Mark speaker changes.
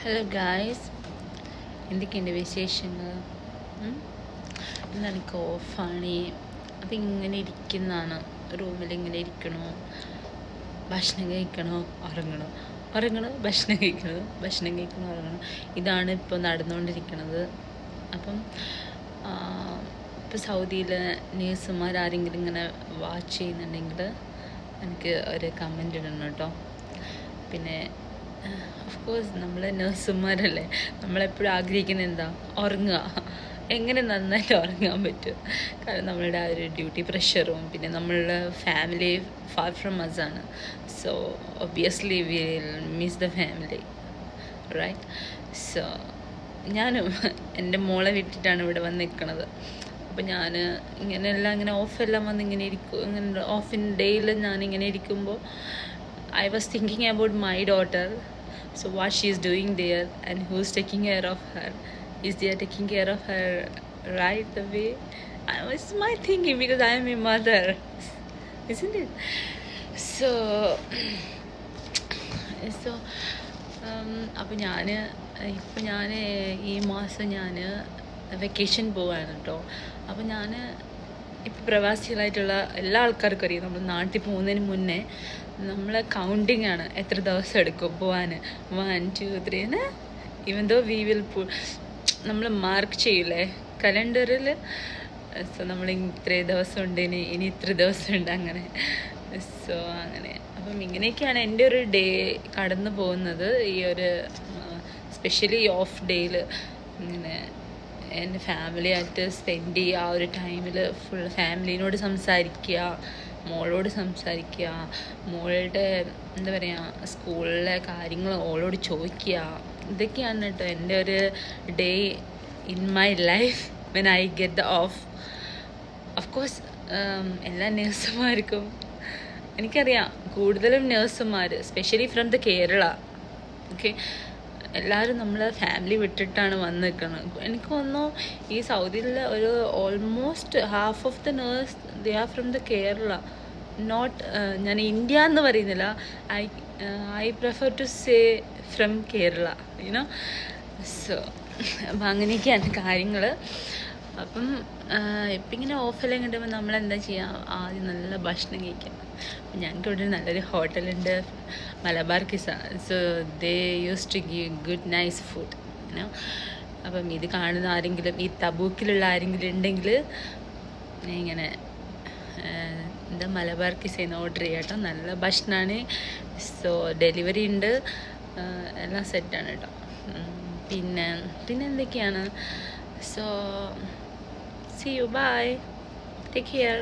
Speaker 1: Hello guys, എന്തൊക്കെയുണ്ട് വിശേഷങ്ങൾ? ഇന്ന് എനിക്ക് ഓഫാണ്. അപ്പം ഇങ്ങനെ ഇരിക്കുന്നതാണ്, റൂമിൽ ഇങ്ങനെ ഇരിക്കണോ, ഭക്ഷണം കഴിക്കണോ, ഉറങ്ങണോ, ഭക്ഷണം കഴിക്കണോ, ഉറങ്ങണോ. ഇതാണ് ഇപ്പോൾ നടന്നുകൊണ്ടിരിക്കുന്നത്. അപ്പം ഇപ്പോൾ സൗദിയിലെ നേഴ്സുമാർ ആരെങ്കിലും ഇങ്ങനെ വാച്ച് ചെയ്യുന്നുണ്ടെങ്കിൽ എനിക്ക് ഒരു കമൻ്റ് ഇടണം കേട്ടോ. പിന്നെ ഓഫ് കോഴ്സ് നമ്മൾ നഴ്സുമാരല്ലേ, നമ്മളെപ്പോഴും ആഗ്രഹിക്കുന്നത് എന്താ? ഉറങ്ങുക. എങ്ങനെ നന്നായിട്ട് ഉറങ്ങാൻ പറ്റും? കാരണം നമ്മളുടെ ആ ഒരു ഡ്യൂട്ടി പ്രഷറും പിന്നെ നമ്മളുടെ ഫാമിലി ഫാർ ഫ്രം അസ് ആണ്. So obviously will miss the family, right? So ഞാനും എൻ്റെ മോളെ വിട്ടിട്ടാണ് ഇവിടെ വന്ന് നിൽക്കുന്നത്. അപ്പോൾ ഞാൻ ഇങ്ങനെ ഓഫെല്ലാം വന്ന് ഇങ്ങനെ ഇരിക്കും. ഇങ്ങനെ ഓഫിൻ ഡേയിൽ ഞാനിങ്ങനെ ഇരിക്കുമ്പോൾ I was thinking about my daughter. So what she is doing there and who's taking care of her? Is they taking care of her right the way? It's my thinking because I am a mother, isn't it? So അപ്പോൾ ഞാൻ ഈ മാസം ഞാൻ vacation പോവാണ് കേട്ടോ. അപ്പോൾ ഞാൻ ഇപ്പോൾ പ്രവാസികളായിട്ടുള്ള എല്ലാ ആൾക്കാർക്കും അറിയാം, നമ്മൾ നാട്ടിൽ പോകുന്നതിന് മുന്നേ നമ്മൾ കൗണ്ടിങ് ആണ്, എത്ര ദിവസം എടുക്കും പോകാൻ. 1 2 3 ഈവൻ ദോ വി വിൽ നമ്മൾ മാർക്ക് ചെയ്യൂലേ കലണ്ടറിൽ. സോ നമ്മൾ ഇത്രേ ദിവസം ഉണ്ട്, ഇനി ഇത്ര ദിവസം ഉണ്ട്, അങ്ങനെ. സോ അങ്ങനെ അപ്പം ഇങ്ങനെയൊക്കെയാണ് എൻ്റെ ഒരു ഡേ കടന്നു പോകുന്നത്. ഈ ഒരു സ്പെഷ്യലി ഓഫ് ഡേയിൽ ഇങ്ങനെ എൻ്റെ ഫാമിലിയായിട്ട് സ്പെൻഡ് ചെയ്യുക. ആ ഒരു ടൈമിൽ ഫുൾ ഫാമിലിനോട് സംസാരിക്കുക, മോളോട് സംസാരിക്കുക, മോളുടെ എന്താ പറയുക സ്കൂളിലെ കാര്യങ്ങൾ ഓളോട് ചോദിക്കുക. ഇതൊക്കെയാണ് കേട്ടോ എൻ്റെ ഒരു day in my life when I get the off. Of course എല്ലാ നേഴ്സുമാർക്കും എനിക്കറിയാം, കൂടുതലും നേഴ്സുമാർ specially from the Kerala, okay, എല്ലാവരും നമ്മളെ ഫാമിലി വിട്ടിട്ടാണ് വന്ന് നിൽക്കുന്നത്. എനിക്ക് തോന്നുന്നു ഈ സൗദിയിലെ ഒരു almost half of the nurse they are from the Kerala. Not ഞാൻ ഇന്ത്യ എന്ന് പറയുന്നില്ല, I prefer to say from Kerala, you know. So അപ്പം അങ്ങനെയൊക്കെയാണ് കാര്യങ്ങൾ. അപ്പം ഇപ്പം ഇങ്ങനെ ഓഫെല്ലാം കിട്ടുമ്പോൾ നമ്മളെന്താ ചെയ്യുക? ആദ്യം നല്ല ഭക്ഷണം കഴിക്കാം. ഞങ്ങൾക്ക് ഇവിടെ നല്ലൊരു ഹോട്ടലുണ്ട്, മലബാർ കിസാണ്. So they use to give good nice food, you know. അപ്പം ഇത് കാണുന്ന ആരെങ്കിലും ഈ തബൂക്കിലുള്ള ആരെങ്കിലും ഉണ്ടെങ്കിൽ ഇങ്ങനെ എന്താ മലബാർ കിസേന്ന് ഓർഡർ ചെയ്യാം കേട്ടോ. നല്ല ഭക്ഷണമാണ്. സോ ഡെലിവറി ഉണ്ട്, എല്ലാം സെറ്റാണ് കേട്ടോ. പിന്നെ എന്തൊക്കെയാണ്? So see you, bye, take care.